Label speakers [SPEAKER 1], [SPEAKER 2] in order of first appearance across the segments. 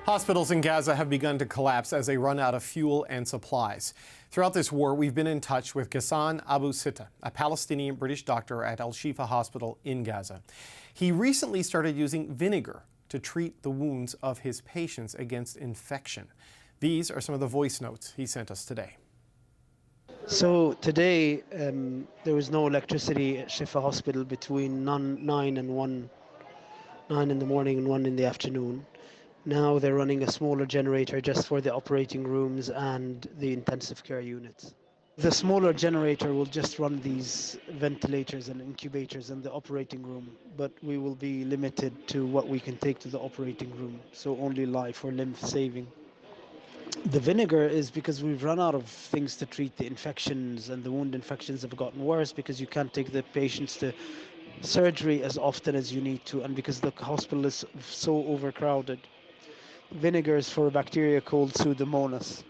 [SPEAKER 1] Hospitals in Gaza have begun to collapse as they run out of fuel and supplies. Throughout this war, we've been in touch with Ghassan Abu Sitta, a Palestinian British doctor at Al-Shifa Hospital in Gaza. He recently started using vinegar to treat the wounds of his patients against infection. These are some of the voice notes he sent us today.
[SPEAKER 2] So today, there was no electricity at Shifa Hospital between 9 and 1, 9 in the morning and 1 in the afternoon. Now they're running a smaller generator just for the operating rooms and the intensive care units. The smaller generator will just run these ventilators and incubators in the operating room, but we will be limited to what we can take to the operating room, so only life or limb saving. The vinegar is because we've run out of things to treat the infections, and the wound infections have gotten worse because you can't take the patients to surgery as often as you need to, and because the hospital is so overcrowded. Vinegar is for a bacteria called Pseudomonas.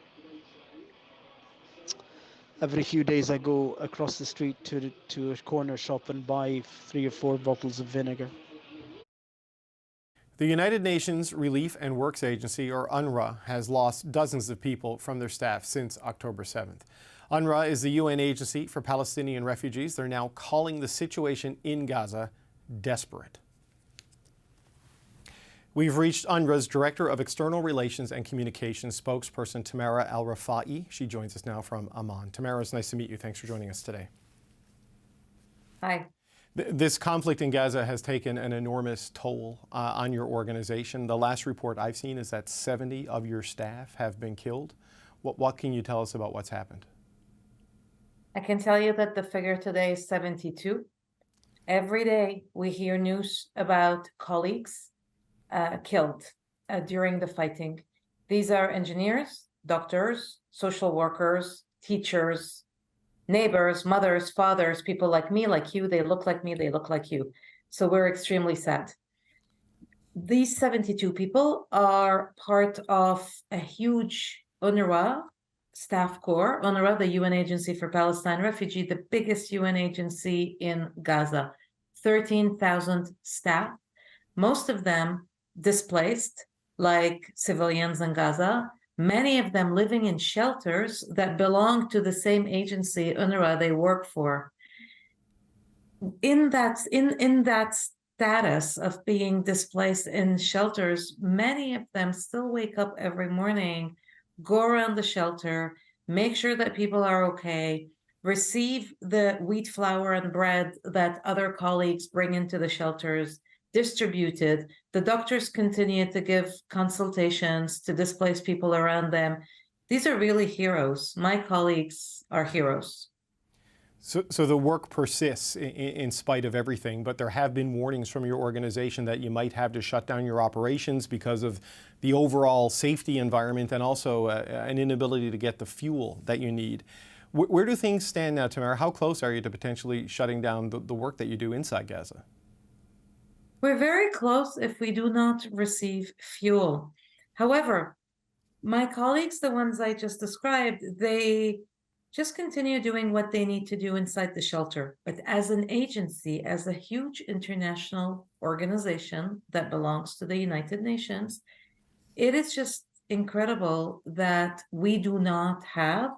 [SPEAKER 2] Every few days I go across the street to a corner shop and buy 3 or 4 bottles of vinegar.
[SPEAKER 1] The United Nations Relief and Works Agency, or UNRWA, has lost dozens of people from their staff since October 7th. UNRWA is the UN agency for Palestinian refugees. They're now calling the situation in Gaza desperate. We've reached UNRWA's Director of External Relations and Communications spokesperson, Tamara Alrifai. She joins us now from Amman. Tamara, it's nice to meet you. Thanks for joining us today.
[SPEAKER 3] Hi.
[SPEAKER 1] This conflict in Gaza has taken an enormous toll on your organization. The last report I've seen is that 70 of your staff have been killed. What can you tell us about what's happened?
[SPEAKER 3] I can tell you that the figure today is 72. Every day we hear news about colleagues killed during the fighting. These are engineers, doctors, social workers, teachers, neighbors, mothers, fathers, people like me, like you. They look like me, they look like you. So we're extremely sad. These 72 people are part of a huge UNRWA staff corps. UNRWA, the UN Agency for Palestine Refugee, the biggest UN agency in Gaza. 13,000 staff, most of them displaced, like civilians in Gaza, many of them living in shelters that belong to the same agency, UNRWA, they work for. In that status of being displaced in shelters, many of them still wake up every morning, go around the shelter, make sure that people are okay, receive the wheat, flour, and bread that other colleagues bring into the shelters, distributed. The doctors continue to give consultations to displaced people around them. These are really heroes. My colleagues are heroes.
[SPEAKER 1] So the work persists in spite of everything, but there have been warnings from your organization that you might have to shut down your operations because of the overall safety environment and also an inability to get the fuel that you need. Where do things stand now, Tamara? How close are you to potentially shutting down the work that you do inside Gaza?
[SPEAKER 3] We're very close if we do not receive fuel. However, my colleagues, the ones I just described, they just continue doing what they need to do inside the shelter. But as an agency, as a huge international organization that belongs to the United Nations, it is just incredible that we do not have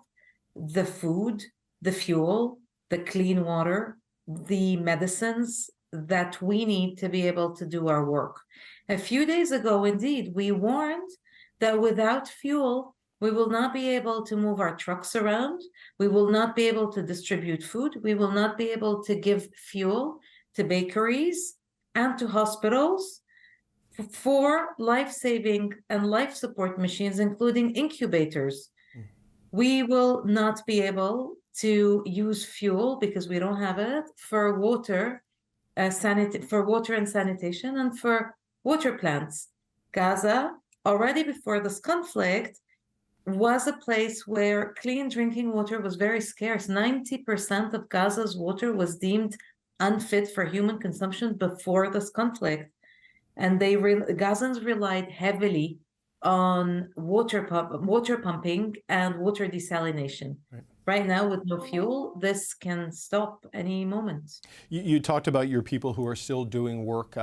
[SPEAKER 3] the food, the fuel, the clean water, the medicines that we need to be able to do our work. A few days ago, indeed, we warned that without fuel, we will not be able to move our trucks around. We will not be able to distribute food. We will not be able to give fuel to bakeries and to hospitals for life-saving and life support machines, including incubators. We will not be able to use fuel because we don't have it for water, for water and sanitation, and for water plants. Gaza, already before this conflict, was a place where clean drinking water was very scarce. 90% of Gaza's water was deemed unfit for human consumption before this conflict. And Gazans relied heavily on water pumping and water desalination.
[SPEAKER 1] Right.
[SPEAKER 3] Right now, with no fuel, this can stop any moment.
[SPEAKER 1] You talked about your people who are still doing work,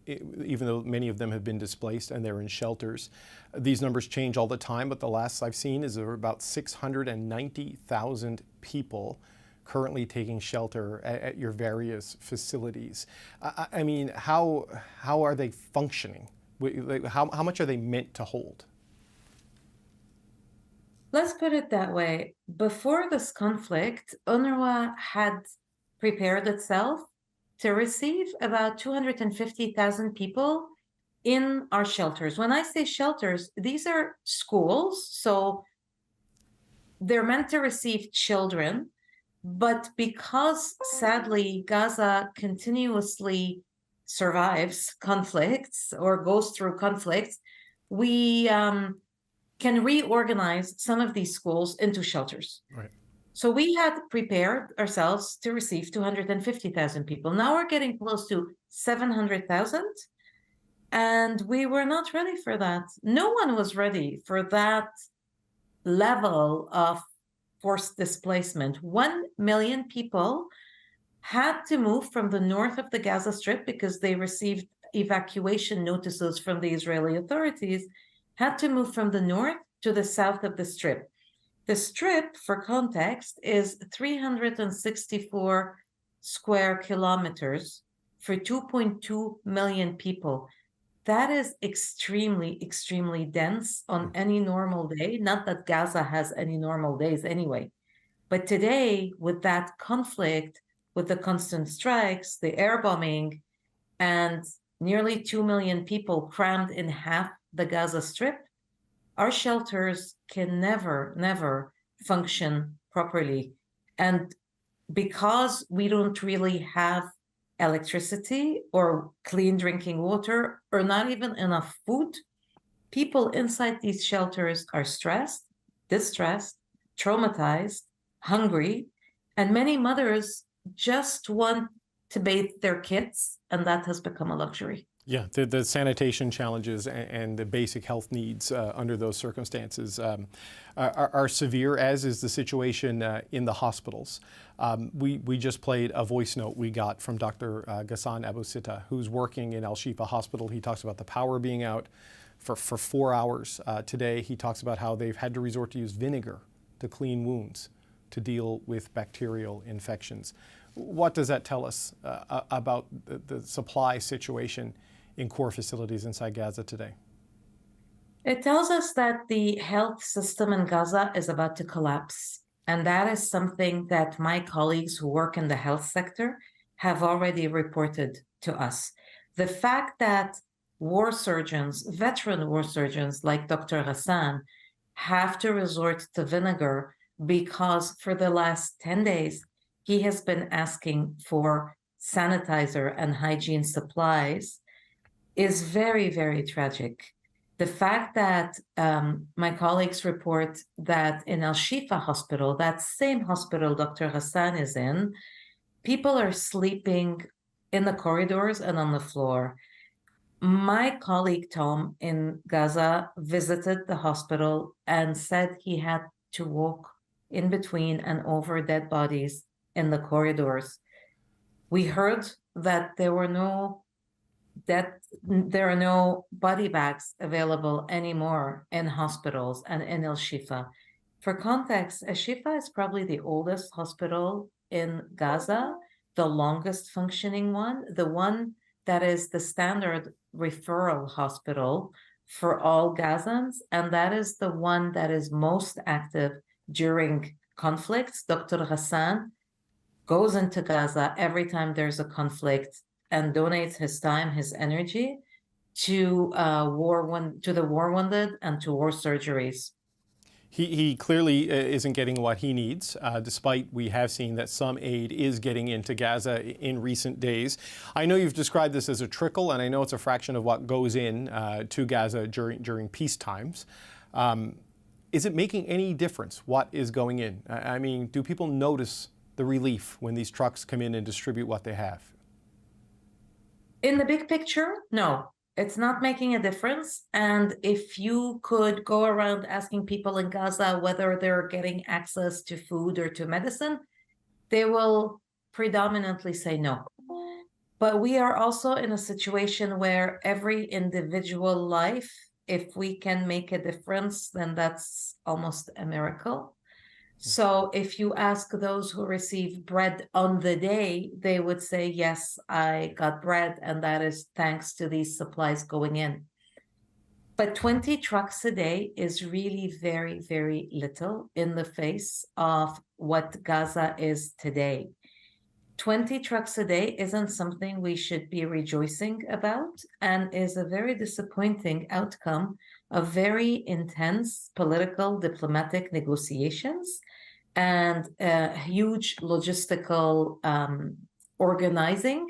[SPEAKER 1] even though many of them have been displaced and they're in shelters. These numbers change all the time, but the last I've seen is there are about 690,000 people currently taking shelter at your various facilities. I mean, how are they functioning? How much are they meant to hold?
[SPEAKER 3] Let's put it that way. Before this conflict, UNRWA had prepared itself to receive about 250,000 people in our shelters. When I say shelters, these are schools, so they're meant to receive children. But because sadly, Gaza continuously survives conflicts or goes through conflicts, we can reorganize some of these schools into shelters.
[SPEAKER 1] Right.
[SPEAKER 3] So we had prepared ourselves to receive 250,000 people. Now we're getting close to 700,000, and we were not ready for that. No one was ready for that level of forced displacement. 1 million people had to move from the north of the Gaza Strip because they received evacuation notices from the Israeli authorities, had to move from the north to the south of the Strip. The Strip, for context, is 364 square kilometers for 2.2 million people. That is extremely, extremely dense on any normal day. Not that Gaza has any normal days anyway. But today, with that conflict, with the constant strikes, the air bombing, and nearly 2 million people crammed in half the Gaza Strip, our shelters can never function properly. And because we don't really have electricity or clean drinking water or not even enough food, people inside these shelters are stressed, distressed, traumatized, hungry, and many mothers just want to bathe their kids, and that has become a luxury.
[SPEAKER 1] Yeah, the sanitation challenges and the basic health needs under those circumstances are severe, as is the situation in the hospitals. We just played a voice note we got from Dr. Ghassan Abu Sitta, who's working in Al Shifa Hospital. He talks about the power being out for 4 hours today. He talks about how they've had to resort to use vinegar to clean wounds to deal with bacterial infections. What does that tell us about the supply situation in core facilities inside Gaza today?
[SPEAKER 3] It tells us that the health system in Gaza is about to collapse. And that is something that my colleagues who work in the health sector have already reported to us. The fact that war surgeons, veteran war surgeons like Dr. Ghassan, have to resort to vinegar because for the last 10 days, he has been asking for sanitizer and hygiene supplies is very, very tragic. The fact that my colleagues report that in Al Shifa Hospital, that same hospital Dr. Ghassan is in, people are sleeping in the corridors and on the floor. My colleague Tom in Gaza visited the hospital and said he had to walk in between and over dead bodies in the corridors. We heard that there are no body bags available anymore in hospitals and in Al Shifa. For context, Al Shifa is probably the oldest hospital in Gaza, the longest functioning one, the one that is the standard referral hospital for all Gazans, and that is the one that is most active during conflicts. Dr. Ghassan goes into Gaza every time there's a conflict and donates his time, his energy to the war wounded and to war surgeries.
[SPEAKER 1] He clearly isn't getting what he needs, despite we have seen that some aid is getting into Gaza in recent days. I know you've described this as a trickle, and I know it's a fraction of what goes in to Gaza during peace times. Is it making any difference what is going in? I mean, do people notice the relief when these trucks come in and distribute what they have?
[SPEAKER 3] In the big picture, no. It's not making a difference. And if you could go around asking people in Gaza whether they're getting access to food or to medicine, they will predominantly say no. But we are also in a situation where every individual life, if we can make a difference, then that's almost a miracle. So if you ask those who receive bread on the day, they would say, yes, I got bread, and that is thanks to these supplies going in. But 20 trucks a day is really very, very little in the face of what Gaza is today. 20 trucks a day isn't something we should be rejoicing about, and is a very disappointing outcome of very intense political diplomatic negotiations and huge logistical organizing.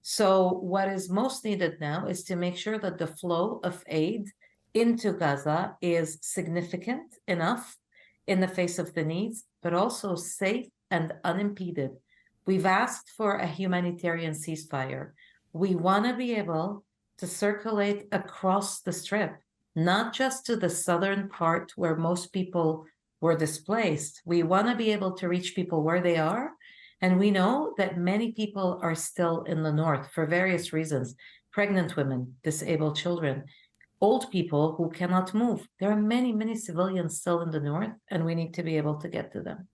[SPEAKER 3] So what is most needed now is to make sure that the flow of aid into Gaza is significant enough in the face of the needs, but also safe and unimpeded. We've asked for a humanitarian ceasefire. We want to be able to circulate across the strip, not just to the southern part where most people were displaced. We want to be able to reach people where they are. And we know that many people are still in the north for various reasons: pregnant women, disabled children, old people who cannot move. There are many, many civilians still in the north, and we need to be able to get to them.